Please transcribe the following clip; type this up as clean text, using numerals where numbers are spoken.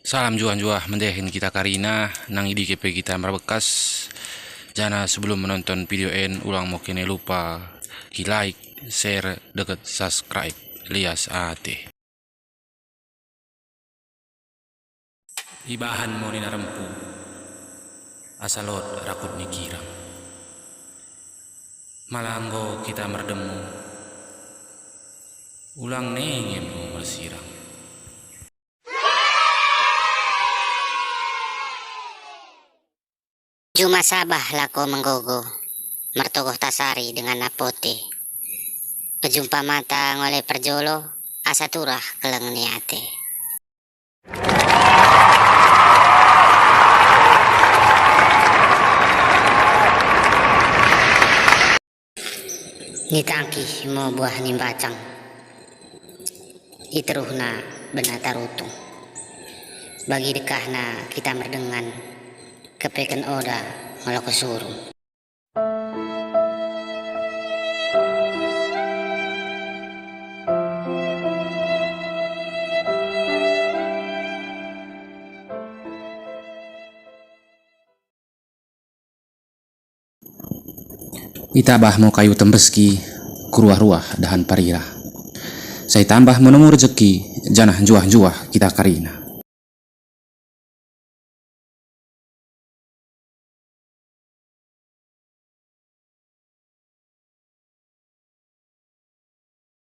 Salam juah-juah mendehin kita Karina nang idi GP kita merbekas. Jana sebelum menonton video ulang mau kene lupa hi like, share, deket subscribe lias ate. Ibahan mau nina rempu asalot rakut nikirang. Malanggo kita merdemu ulang nengem mau bersirang. Juma sabah lako menggogo, mertogoh tasari dengan napote. Pejumpa mata ngoleh perjolo, asa turah keleng niate. Nitangki mau buah nimbacang. Iteruhna benata rutung. Bagi dekahna kita merdengan. Kepeken oda malah kesuruh. Itabah mau kayu tembeski kuruah-ruah dahan parira. Saya tambah menemu rezeki janah juah-juah kita Karina.